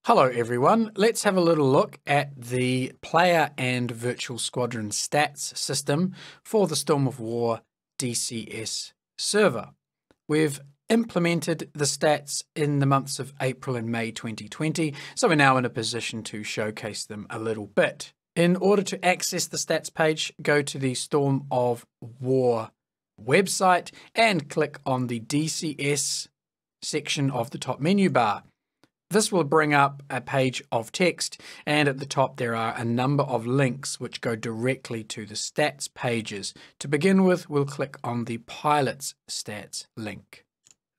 Hello everyone, let's have a little look at the player and virtual squadron stats system for the Storm of War DCS server. We've implemented the stats in the months of April and May 2020, so we're now in a position to showcase them a little bit. In order to access the stats page, go to the Storm of War website and click on the DCS section of the top menu bar. This will bring up a page of text, and at the top there are a number of links which go directly to the stats pages. To begin with, we'll click on the Pilot's Stats link.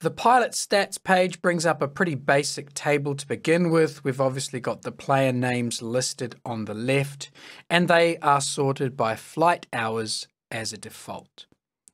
The Pilot Stats page brings up a pretty basic table to begin with. We've obviously got the player names listed on the left, and they are sorted by flight hours as a default.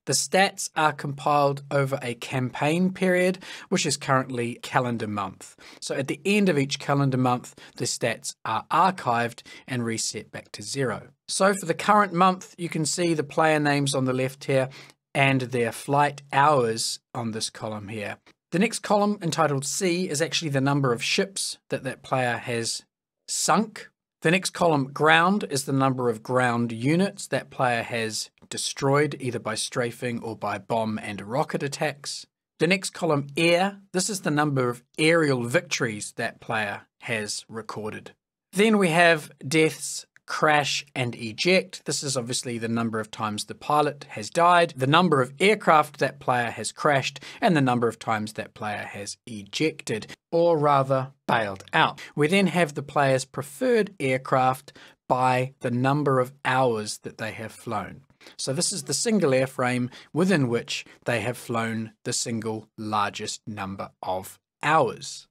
The stats are compiled over a campaign period, which is currently calendar month. So at the end of each calendar month, the stats are archived and reset back to 0. So for the current month, you can see the player names on the left here and their flight hours on this column here. The next column, entitled C, is actually the number of ships that player has sunk. The next column, ground, is the number of ground units that player has destroyed, either by strafing or by bomb and rocket attacks. The next column, air, this is the number of aerial victories that player has recorded. Then we have deaths, crash and eject. This is obviously the number of times the pilot has died, the number of aircraft that player has crashed, and the number of times that player has ejected, or rather bailed out. We then have the player's preferred aircraft by the number of hours that they have flown. So this is the single airframe within which they have flown the single largest number of hours.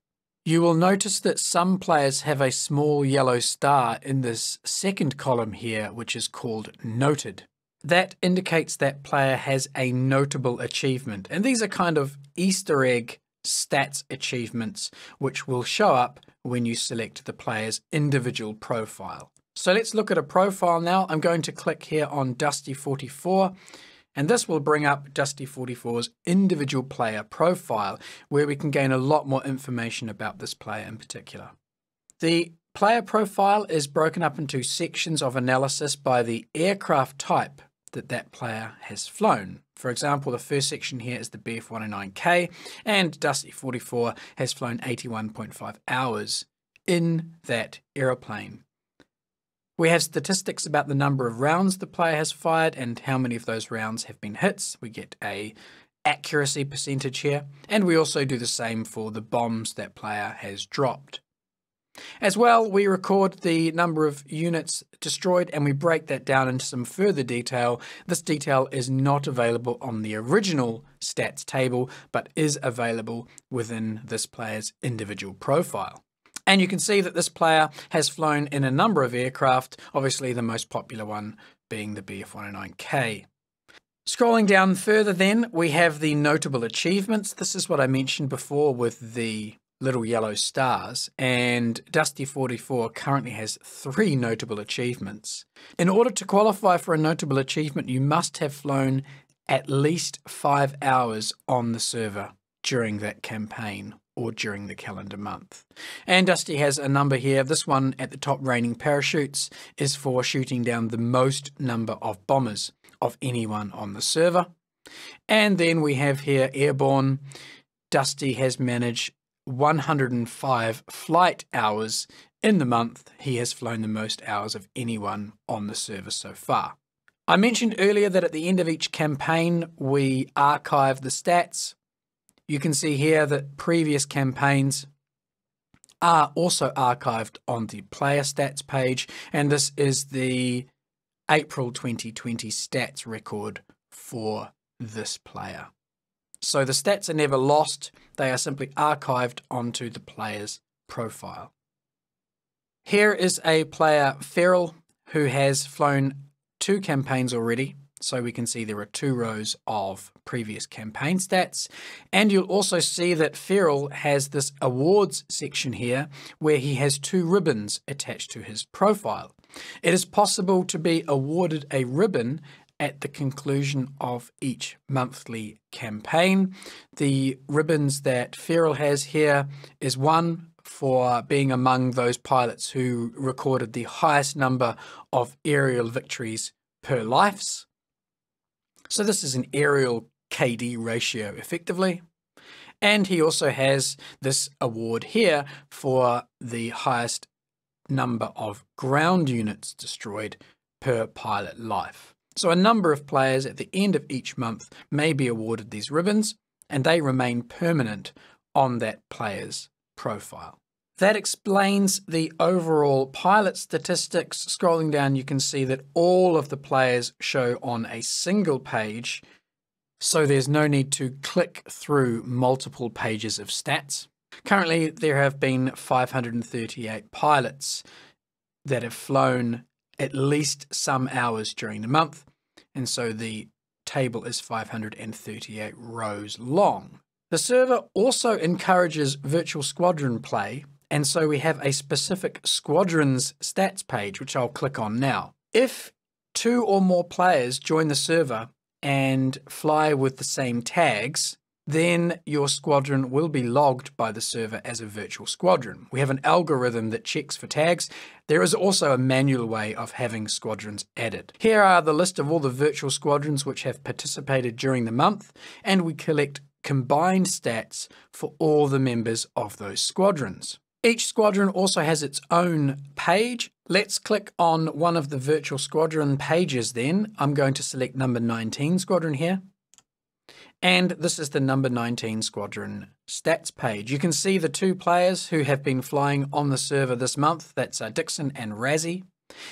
You will notice that some players have a small yellow star in this second column here, which is called noted. That indicates that player has a notable achievement, and these are kind of Easter egg stats achievements which will show up when you select the player's individual profile. So let's look at a profile now. I'm going to click here on Dusty44, and this will bring up Dusty44's individual player profile, where we can gain a lot more information about this player in particular. The player profile is broken up into sections of analysis by the aircraft type that player has flown. For example, the first section here is the BF-109K, and Dusty44 has flown 81.5 hours in that aeroplane. We have statistics about the number of rounds the player has fired and how many of those rounds have been hits. We get a accuracy percentage here, and we also do the same for the bombs that player has dropped. As well, we record the number of units destroyed, and we break that down into some further detail. This detail is not available on the original stats table, but is available within this player's individual profile. And you can see that this player has flown in a number of aircraft, obviously the most popular one being the BF-109K. Scrolling down further then, we have the notable achievements. This is what I mentioned before with the little yellow stars, and Dusty44 currently has 3 notable achievements. In order to qualify for a notable achievement, you must have flown at least 5 hours on the server during that campaign or during the calendar month. And Dusty has a number here. This one at the top, raining parachutes, is for shooting down the most number of bombers of anyone on the server. And then we have here airborne. Dusty has managed 105 flight hours in the month. He has flown the most hours of anyone on the server so far. I mentioned earlier that at the end of each campaign, we archive the stats. You can see here that previous campaigns are also archived on the player stats page, and this is the April 2020 stats record for this player. So the stats are never lost, they are simply archived onto the player's profile. Here is a player, Feral, who has flown 2 campaigns already. So we can see there are 2 rows of previous campaign stats. And you'll also see that Feral has this awards section here where he has 2 ribbons attached to his profile. It is possible to be awarded a ribbon at the conclusion of each monthly campaign. The ribbons that Feral has here is 1 for being among those pilots who recorded the highest number of aerial victories per lives. So this is an aerial KD ratio effectively. And he also has this award here for the highest number of ground units destroyed per pilot life. So a number of players at the end of each month may be awarded these ribbons, and they remain permanent on that player's profile. That explains the overall pilot statistics. Scrolling down, you can see that all of the players show on a single page, so there's no need to click through multiple pages of stats. Currently, there have been 538 pilots that have flown at least some hours during the month, and so the table is 538 rows long. The server also encourages virtual squadron play, and so we have a specific Squadrons stats page, which I'll click on now. If 2 or more players join the server and fly with the same tags, then your squadron will be logged by the server as a virtual squadron. We have an algorithm that checks for tags. There is also a manual way of having squadrons added. Here are the list of all the virtual squadrons which have participated during the month, and we collect combined stats for all the members of those squadrons. Each squadron also has its own page. Let's click on one of the virtual squadron pages then. I'm going to select number 19 squadron here. And this is the number 19 squadron stats page. You can see the 2 players who have been flying on the server this month. That's Dixon and Razzie.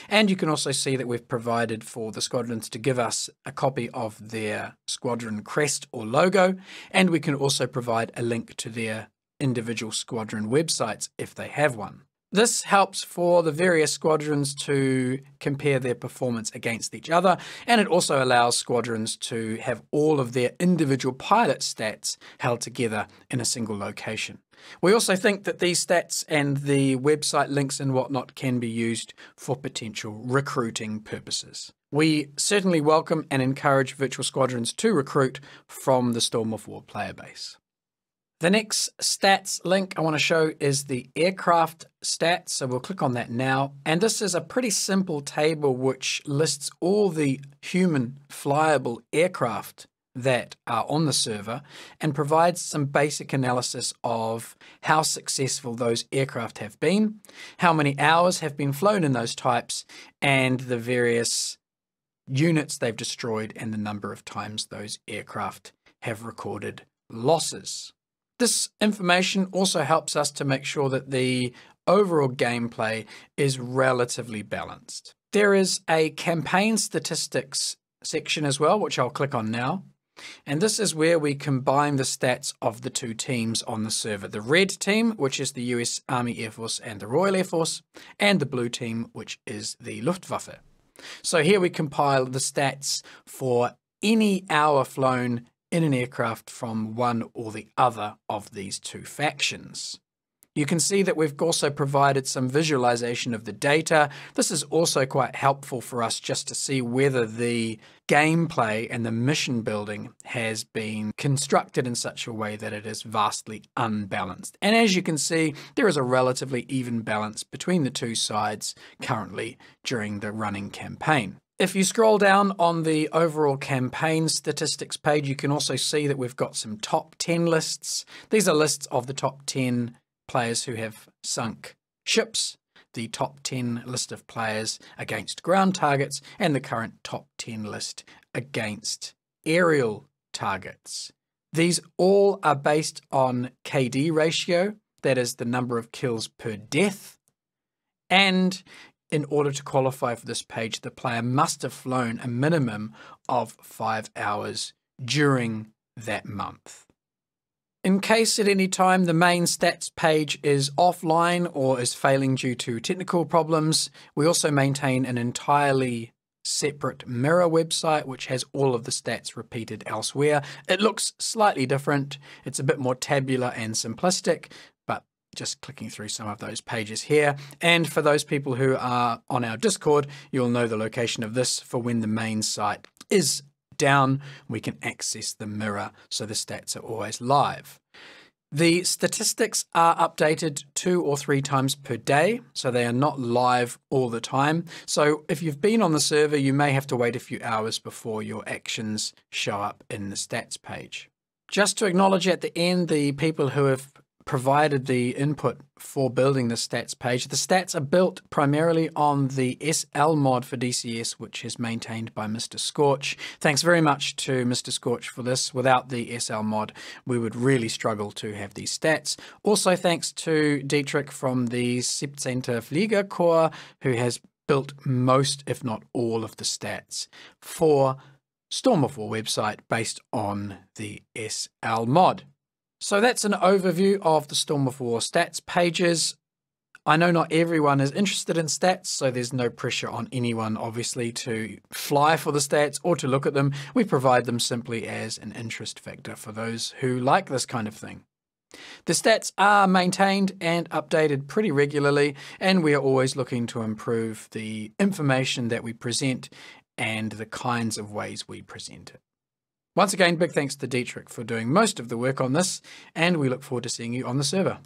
And you can also see that we've provided for the squadrons to give us a copy of their squadron crest or logo. And we can also provide a link to their individual squadron websites if they have one. This helps for the various squadrons to compare their performance against each other, and it also allows squadrons to have all of their individual pilot stats held together in a single location. We also think that these stats and the website links and whatnot can be used for potential recruiting purposes. We certainly welcome and encourage virtual squadrons to recruit from the Storm of War player base. The next stats link I want to show is the aircraft stats, so we'll click on that now. And this is a pretty simple table which lists all the human flyable aircraft that are on the server and provides some basic analysis of how successful those aircraft have been, how many hours have been flown in those types, and the various units they've destroyed and the number of times those aircraft have recorded losses. This information also helps us to make sure that the overall gameplay is relatively balanced. There is a campaign statistics section as well, which I'll click on now. And this is where we combine the stats of the 2 teams on the server. The red team, which is the US Army Air Force and the Royal Air Force, and the blue team, which is the Luftwaffe. So here we compile the stats for any hour flown in an aircraft from one or the other of these 2 factions. You can see that we've also provided some visualization of the data. This is also quite helpful for us just to see whether the gameplay and the mission building has been constructed in such a way that it is vastly unbalanced. And as you can see, there is a relatively even balance between the 2 sides currently during the running campaign. If you scroll down on the overall campaign statistics page, you can also see that we've got some top 10 lists. These are lists of the top 10 players who have sunk ships, the top 10 list of players against ground targets, and the current top 10 list against aerial targets. These all are based on KD ratio, that is the number of kills per death, and in order to qualify for this page, the player must have flown a minimum of 5 hours during that month. In case at any time the main stats page is offline or is failing due to technical problems, we also maintain an entirely separate mirror website which has all of the stats repeated elsewhere. It looks slightly different. It's a bit more tabular and simplistic, but just clicking through some of those pages here. And for those people who are on our Discord, you'll know the location of this for when the main site is down. We can access the mirror so the stats are always live. The statistics are updated 2 or 3 times per day, so they are not live all the time. So if you've been on the server, you may have to wait a few hours before your actions show up in the stats page. Just to acknowledge at the end the people who have provided the input for building the stats page. The stats are built primarily on the SL mod for DCS, which is maintained by Mr. Scorch. Thanks very much to Mr. Scorch for this. Without the SL mod, we would really struggle to have these stats. Also, thanks to Dietrich from the 17. Fliegerkorps, who has built most, if not all, of the stats for Storm of War website based on the SL mod. So that's an overview of the Storm of War stats pages. I know not everyone is interested in stats, so there's no pressure on anyone, obviously, to fly for the stats or to look at them. We provide them simply as an interest factor for those who like this kind of thing. The stats are maintained and updated pretty regularly, and we are always looking to improve the information that we present and the kinds of ways we present it. Once again, big thanks to Dietrich for doing most of the work on this, and we look forward to seeing you on the server.